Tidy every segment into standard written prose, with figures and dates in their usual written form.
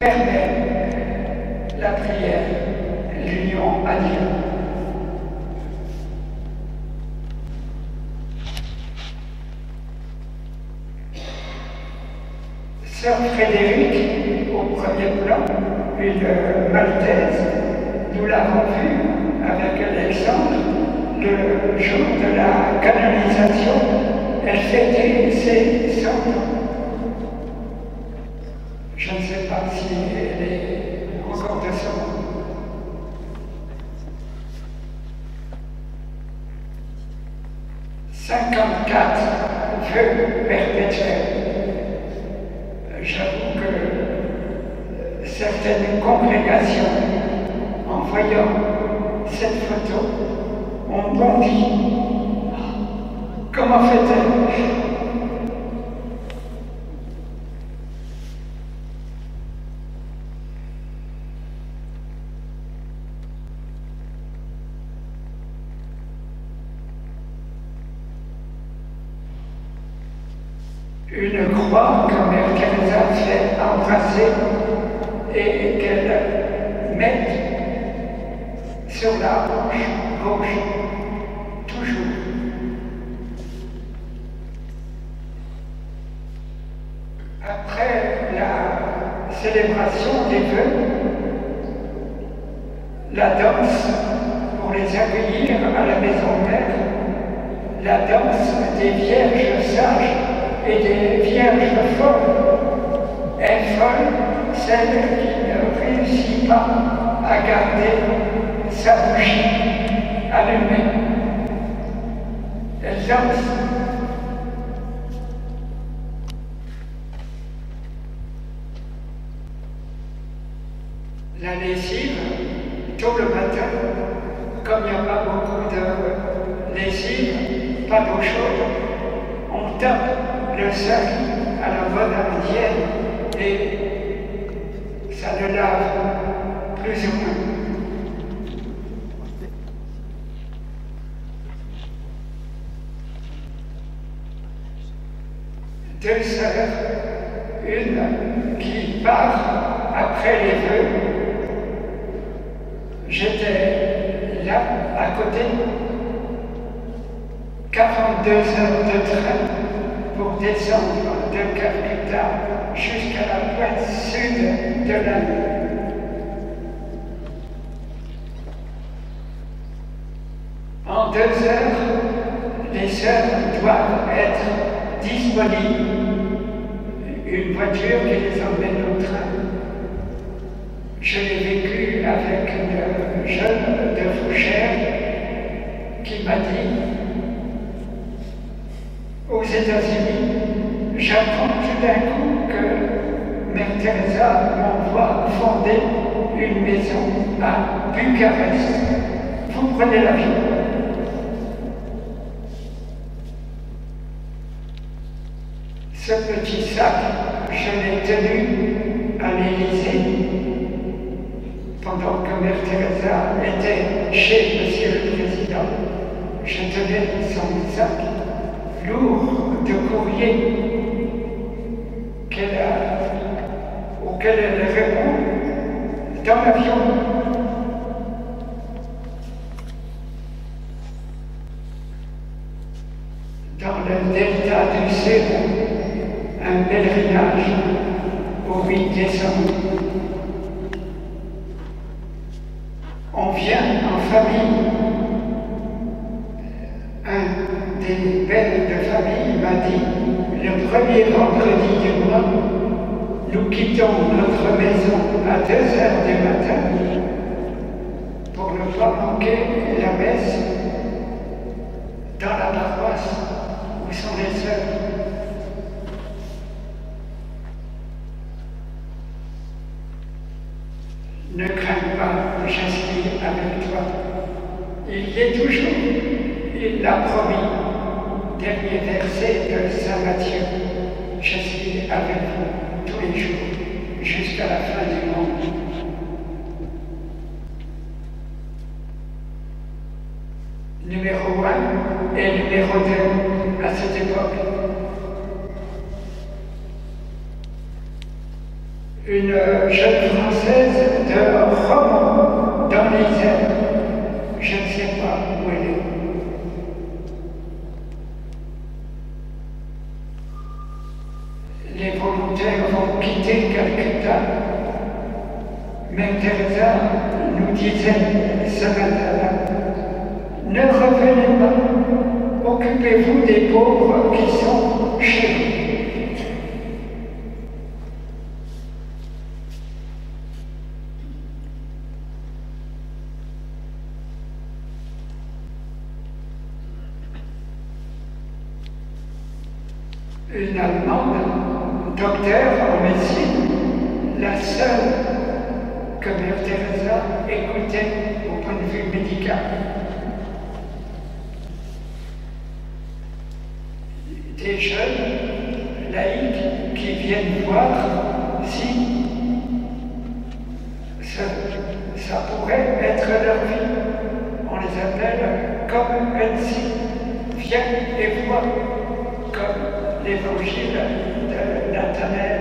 permet la prière, l'union à Dieu. Sœur Frédérique, au premier plan, une Maltaise, nous l'avons vue avec Alexandre le jour de la canonisation. Elle fêtait ses 100 ans. Je ne sais pas si elle est encore de ce monde. « 54 vœux perpétuels. J'avoue que certaines congrégations, en voyant cette photo, ont bondi. Comment fait-elle? Une croix que Mère Teresa fait embrasser et qu'elle met sur la hanche gauche, toujours. Après la célébration des vœux, la danse pour les accueillir à la maison mère, la danse des vierges sages et des vierges folles est folle, celle qui ne réussit pas à garder sa bougie allumée. Elle danse. La lessive, tôt le matin, comme il n'y a pas beaucoup de lessive, pas d'eau chaude, on tape le sac à la bonne indienne et ça le lave plus ou moins. Deux sœurs, une qui part après les vœux. J'étais là, à côté, 42 heures de train pour descendre de Calcutta jusqu'à la pointe sud de l'Inde. En 2 heures, les sœurs doivent être disponibles. Une voiture qui les emmène au train. Je l'ai vécu avec une jeune de Fouchères qui m'a dit: aux États-Unis, j'apprends tout d'un coup que Mère Teresa m'envoie fonder une maison à Bucarest. Vous prenez l'avion. Ce petit sac, je l'ai tenu à l'Élysée pendant que Mère Teresa était chez Monsieur le Président. Je tenais son sac lourd de courrier auquel elle répond dans l'avion. Dans le delta du Sud, un pèlerinage au 8 décembre. On vient en famille. Un des pères de famille m'a dit: le premier vendredi du mois, nous quittons notre maison à 2 heures du matin pour ne pas manquer la messe dans la paroisse où sont les sœurs. Ne crains pas, je suis avec toi. Il y est toujours. Il l'a promis. Dernier verset de Saint Matthieu. Je suis avec vous tous les jours, jusqu'à la fin du monde. Numéro 1 et numéro 2 à cette époque. une jeune Française de Romans, dans l'Isère. Je ne sais pas où elle est. Les volontaires vont quitter Calcutta. Mère Teresa nous disait ce matin-là, ne revenez pas, occupez-vous des pauvres qui sont chez vous. Une Allemande, docteur en médecine, la seule que Mère Teresa écoutait au point de vue médical. Des jeunes laïcs qui viennent voir si ça pourrait être leur vie. On les appelle comme ainsi. Viens et vois, comme l'évangile de Nathanaël.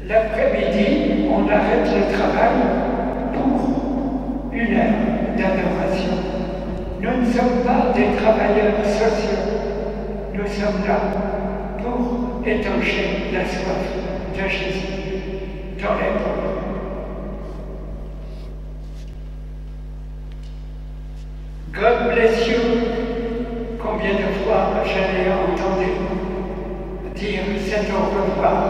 L'après-midi, on arrête le travail pour une heure d'adoration. Nous ne sommes pas des travailleurs sociaux. Nous sommes là pour étancher la soif de Jésus dans les pauvres. God bless you. Combien de fois je l'ai entendu dire c'est au revoir.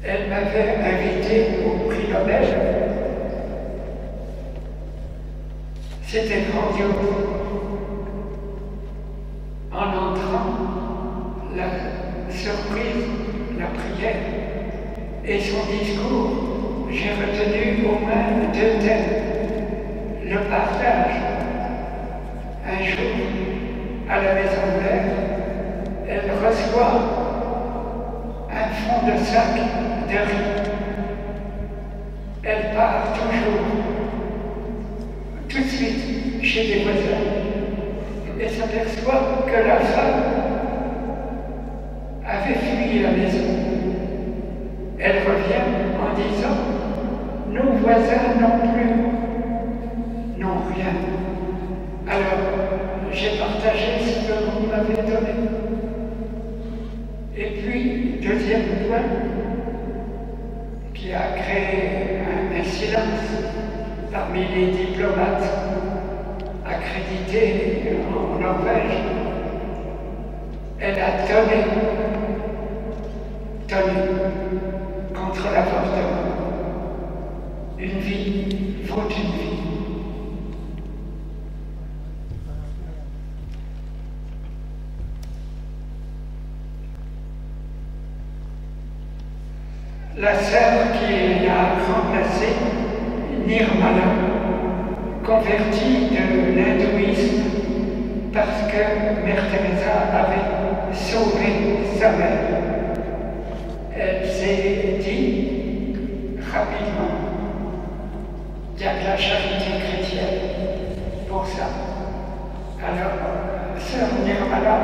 Elle m'avait invité au prix Nobel. C'était grandiose. En entrant, la surprise, la prière et son discours, j'ai retenu au moins deux thèmes. Le partage. Un jour, à la Maison Mère, elle reçoit un fond de sac de riz. Elle part toujours, tout de suite, chez des voisins, et s'aperçoit que la femme avait fui la maison. Elle revient en disant, nos voisins non plus, n'ont rien. Alors, j'ai partagé ce que vous m'avez donné. Et puis, deuxième point, qui a créé un silence parmi les diplomates accrédités en Norvège. Elle a tonné contre l'avortement. Une vie vaut une vie. La sœur qui l'a remplacée, Nirmala, convertie de l'hindouisme parce que Mère Teresa avait sauvé sa mère. Elle s'est dit rapidement, il y a de la charité chrétienne pour ça. Alors, sœur Nirmala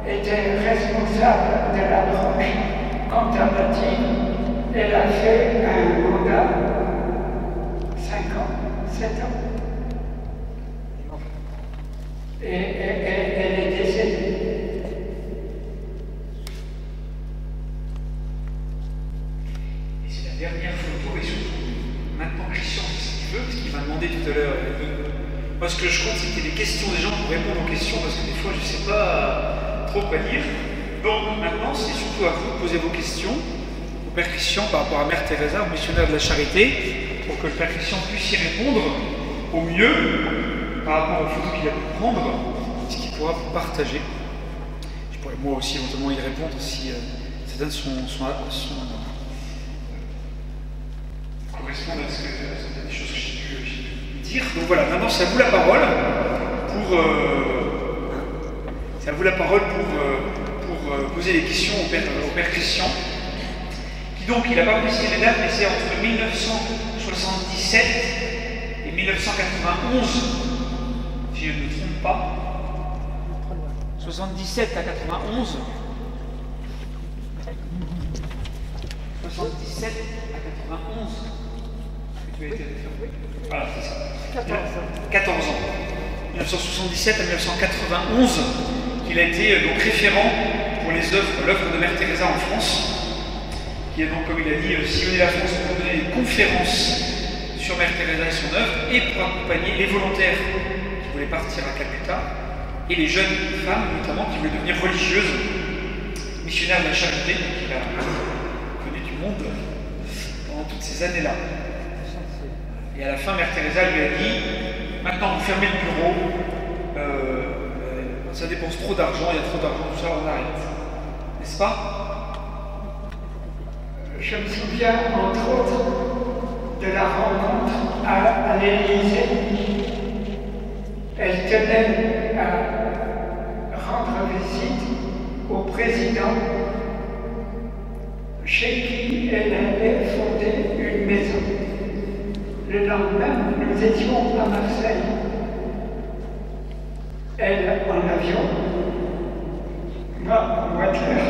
était responsable de la branche contemplative. Elle a fait un mandat 5 ans, 7 ans. Et elle est décédée. Et c'est la dernière photo, et surtout, maintenant Christian fait ce qu'il veut, parce qu'il m'a demandé tout à l'heure, moi ce que je compte, c'était les questions des gens pour répondre aux questions, parce que des fois je ne sais pas trop quoi dire. Donc maintenant, c'est surtout à vous de poser vos questions au Père Christian par rapport à Mère Teresa, au missionnaire de la charité, pour que le Père Christian puisse y répondre au mieux par rapport aux photos qu'il a pu prendre, ce qu'il pourra vous partager. Je pourrais moi aussi éventuellement y répondre si ça donne son correspondre à certaines choses que j'ai pu dire. Donc voilà, maintenant c'est à vous la parole pour C'est à vous la parole pour poser des questions au Père Christian, qui donc, il n'a pas précisé les dates, mais c'est entre 1977 et 1991, si je ne me trompe pas. 77 à 91. 77 à 91. Tu as été référé. Voilà, c'est ça. 14 ans. 1977 à 1991, qu'il a été donc référent pour l'œuvre de Mère Teresa en France, qui a donc, comme il a dit, sillonné la France pour donner des conférences sur Mère Teresa et son œuvre, et pour accompagner les volontaires qui voulaient partir à Calcutta, et les jeunes femmes notamment qui voulaient devenir religieuses, missionnaires de la charité, donc il a connu du monde pendant toutes ces années-là. Et à la fin, Mère Teresa lui a dit: maintenant vous fermez le bureau, ça dépense trop d'argent, il y a trop d'argent, tout ça, on arrête. N'est-ce pas? Je me souviens entre autres de la rencontre à l'Élysée. Elle tenait à rendre visite au président chez qui elle avait fondé une maison. Le lendemain, nous étions à Marseille. Elle en avion, moi en voiture.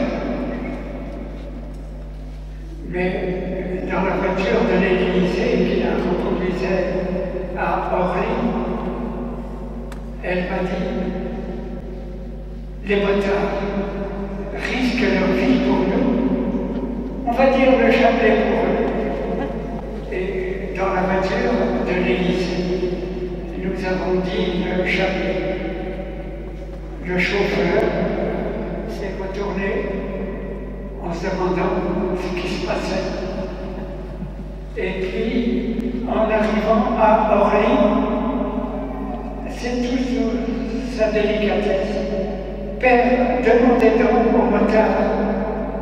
Mais dans la voiture de l'Élysée qui la reconduisait à Orly, elle m'a dit: les motards risquent leur vie pour nous. On va dire le chapelet pour eux. Et dans la voiture de l'Élysée, nous avons dit le chapelet. Le chauffeur s'est retourné en se demandant ce qui se passait. Et puis, en arrivant à Orly, c'est toujours sa délicatesse. Père, demandez donc aux motards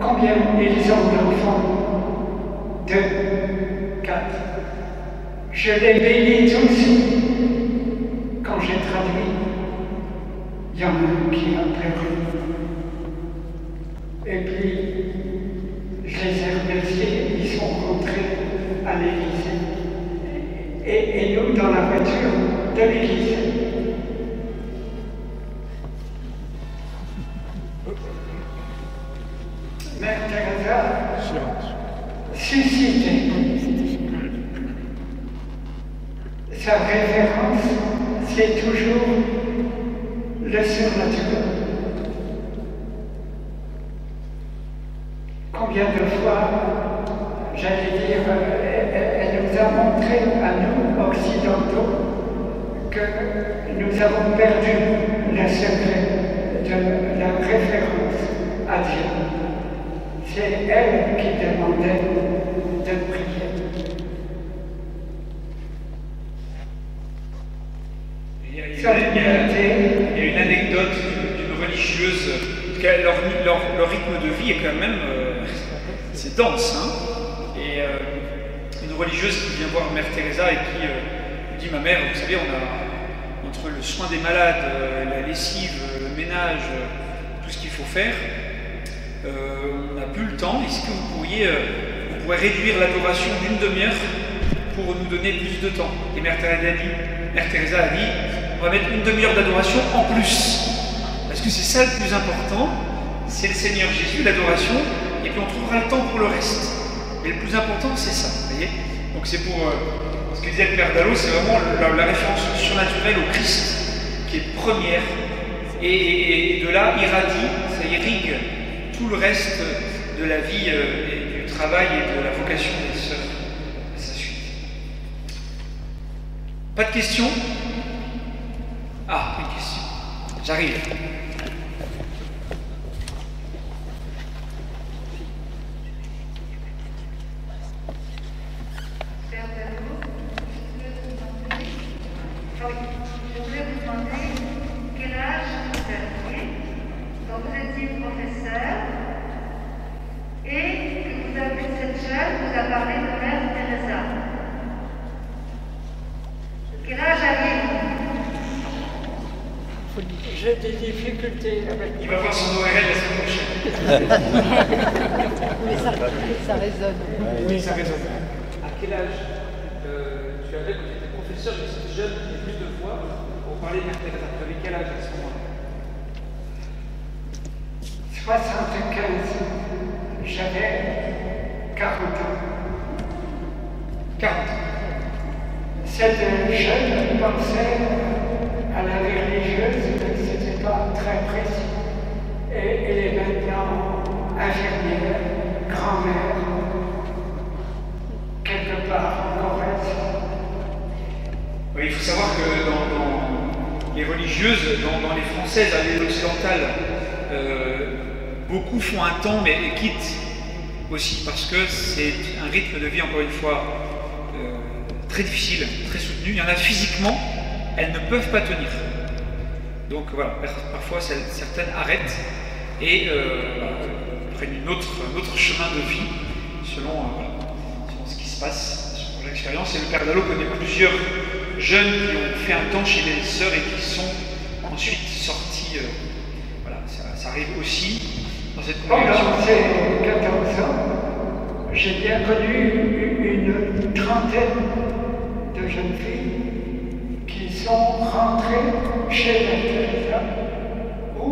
combien ils ont d'enfants. 2, 4. Je les bénis tous. Quand j'ai traduit, il y en a un qui a pleuré. Et puis, je les ai remerciés, ils sont rentrés à l'Élysée. Et nous, dans la voiture de l'Élysée. Mère Teresa suscitait sa référence, c'est toujours le surnaturel. Combien de fois, j'allais dire, elle nous a montré à nous, occidentaux, que nous avons perdu le secret de la référence à Dieu. C'est elle qui demandait de prier. Il y a une anecdote d'une religieuse, leur rythme de vie est quand même, c'est dense, hein. Et une religieuse qui vient voir Mère Teresa et qui lui dit: ma mère, vous savez, on a, entre le soin des malades, la lessive, le ménage, tout ce qu'il faut faire, on n'a plus le temps. Est-ce que vous pourriez réduire l'adoration d'une demi-heure pour nous donner plus de temps? Et Mère Teresa a dit: on va mettre une demi-heure d'adoration en plus. Parce que c'est ça le plus important, c'est le Seigneur Jésus, l'adoration, et puis on trouvera le temps pour le reste. Mais le plus important, c'est ça, vous voyez. Donc c'est pour ce que disait le Père Dallot, c'est vraiment la référence surnaturelle au Christ qui est première, et de là irradie, ça irrigue tout le reste de la vie et du travail et de la vocation des sœurs à sa suite. Pas de questions? Ah, une question. J'arrive. Je voulais vous demander quel âge vous aviez, donc vous étiez professeur, et que vous avez, cette jeune vous a parlé de Mère Teresa. Quel âge aviez-vous? J'ai des difficultés avec... Il va voir son ORL la semaine prochaine. Mais ça résonne. Oui, ça résonne. À quel âge tu avais, quand tu étais professeur, et que jeune, qui est plus de fois, pour parler de Mère Teresa? Tu avais quel âge à ce moment-là? 75. J'avais 40 ans. 40. Cette jeune pensait à la vie religieuse, mais ce n'était pas très précis. Et elle est maintenant infirmière, grand-mère, quelque part en Corrèze. Oui, il faut savoir que dans les religieuses, dans les françaises, les occidentales, beaucoup font un temps mais quittent aussi parce que c'est un rythme de vie, encore une fois, très difficile, très soutenu. Il y en a physiquement, elles ne peuvent pas tenir. Donc voilà, parfois certaines arrêtent et prennent un autre chemin de vie selon ce qui se passe, selon l'expérience. Et le Père Dallot connaît plusieurs jeunes qui ont fait un temps chez les sœurs et qui sont ensuite sortis. Voilà, ça arrive aussi dans cette congrégation. Pendant ces 14 ans, j'ai bien connu une trentaine de jeunes filles qui sont rentrées chez Mère Teresa ou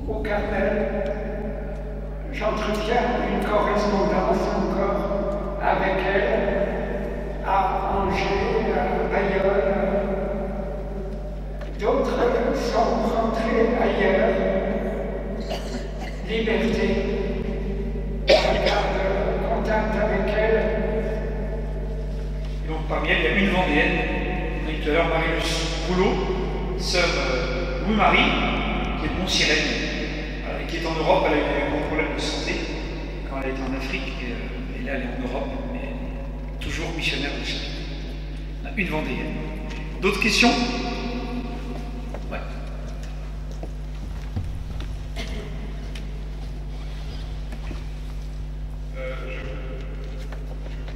au Carmel. J'entretiens une correspondance encore avec elles à Angers, à Bayonne. D'autres sont rentrées ailleurs. Liberté. Je garde contact avec elles. Et donc parmi elles, il y a une Vendéenne, on a dit tout à l'heure, Marie-Luce Boulot, sœur Louis-Marie, qui est de Mont-Sirène, et qui est en Europe. Elle a eu des gros problèmes de santé quand elle était en Afrique, et là elle est en Europe, mais toujours missionnaire de ça. Une Vendéenne. D'autres questions? Ouais.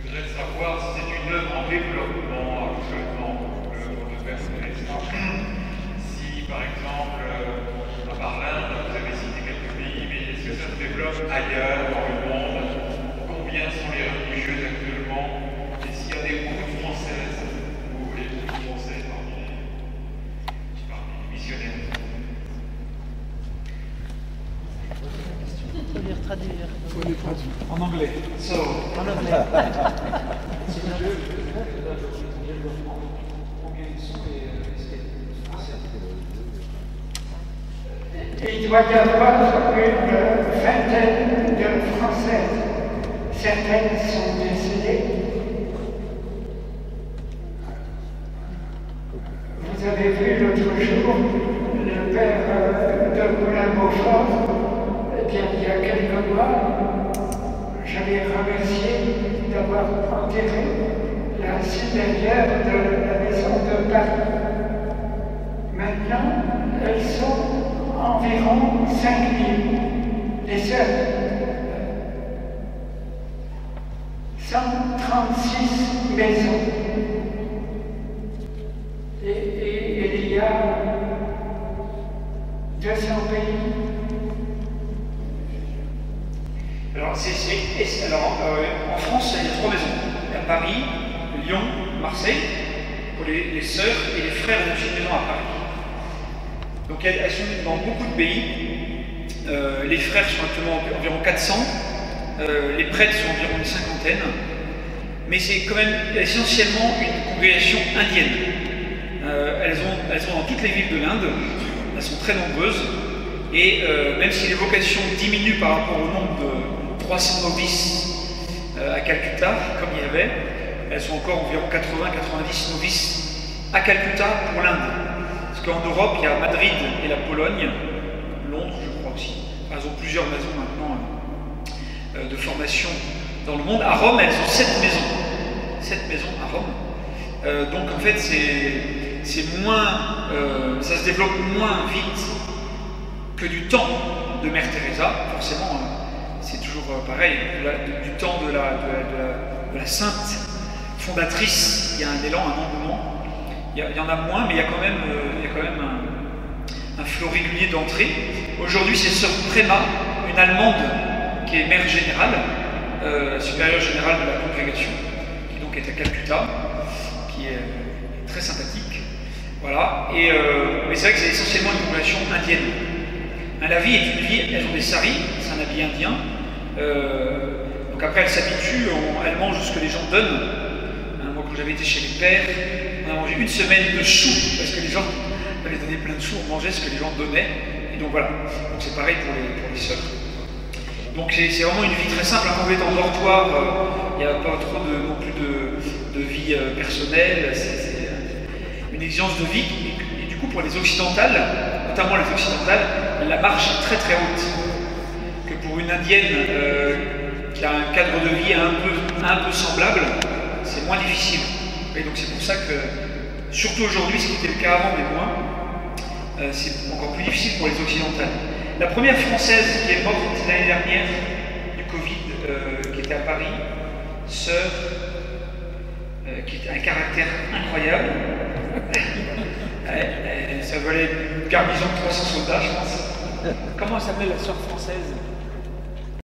Je voudrais savoir si c'est une œuvre en développement actuellement, l'œuvre de Père Teresa. Si, par exemple, à part l'Inde, vous avez cité quelques pays, mais est-ce que ça se développe ailleurs dans le monde? Combien sont les religieuses actuellement? Et s'il y a beaucoup de Françaises, ou les beaucoup de Français parmi les missionnaires? Il faut les traduire. En anglais. So, En anglais. c'est un jeu de développement. Combien ils sont les Français? Il doit y avoir une vingtaine de Françaises. Certaines sont décédées. Vous avez vu l'autre jour le père de Moulin-Beaufort. Eh bien, il y a quelques mois, je l'ai remercié d'avoir enterré la supérieure de la maison de Paris. Maintenant, elles sont environ 5000, les seules. 136 maisons. Et il y a 200 pays. Alors, en France, il y a 3 maisons. Il y a Paris, Lyon, Marseille, pour les sœurs, et les frères ont aussi une maison à Paris. Donc elles sont dans beaucoup de pays. Les frères sont actuellement environ 400. Les prêtres sont environ une cinquantaine. Mais c'est quand même essentiellement une congrégation indienne. Elles sont dans toutes les villes de l'Inde. Elles sont très nombreuses. Et même si les vocations diminuent par rapport au nombre de 300 novices à Calcutta, comme il y avait, elles sont encore environ 80-90 novices à Calcutta pour l'Inde. Parce qu'en Europe, il y a Madrid et la Pologne, Londres, je crois aussi. Enfin, elles ont plusieurs maisons maintenant de formation dans le monde. À Rome, elles ont 7 maisons. 7 maisons à Rome. Donc en fait, c'est moins, ça se développe moins vite que du temps de Mère Teresa. Forcément, c'est toujours pareil. Du temps de la sainte fondatrice, il y a un élan, un engouement. Il y en a moins, mais il y a quand même un flot régulier d'entrée. Aujourd'hui, c'est Sœur Préma, une Allemande qui est mère générale, supérieure générale de la congrégation, qui donc est à Calcutta, qui est très sympathique. Voilà. Mais c'est vrai que c'est essentiellement une population indienne. La vie est une vie, elles ont des saris, c'est un habit indien. Donc après, elles s'habituent, elles mangent ce que les gens donnent. Moi, quand j'avais été chez les pères, on a mangé une semaine de choux, parce que les gens avaient donné plein de choux, on mangeait ce que les gens donnaient. Et donc voilà. Donc c'est pareil pour les sœurs. Donc c'est vraiment une vie très simple. Quand vous êtes en dortoir, il n'y a pas trop non plus de vie personnelle. C'est une exigence de vie. Et du coup, pour les occidentales, notamment les occidentales, la marche est très très haute. Que pour une indienne qui a un cadre de vie un peu semblable, c'est moins difficile. Et donc c'est pour ça que, surtout aujourd'hui, ce qui était le cas avant, mais moins, c'est encore plus difficile pour les occidentales. La première française qui est morte l'année dernière du Covid, qui était à Paris, sœur, qui a un caractère incroyable. Ça valait une garnison de 300 soldats, je pense. Comment elle s'appelait la sœur française?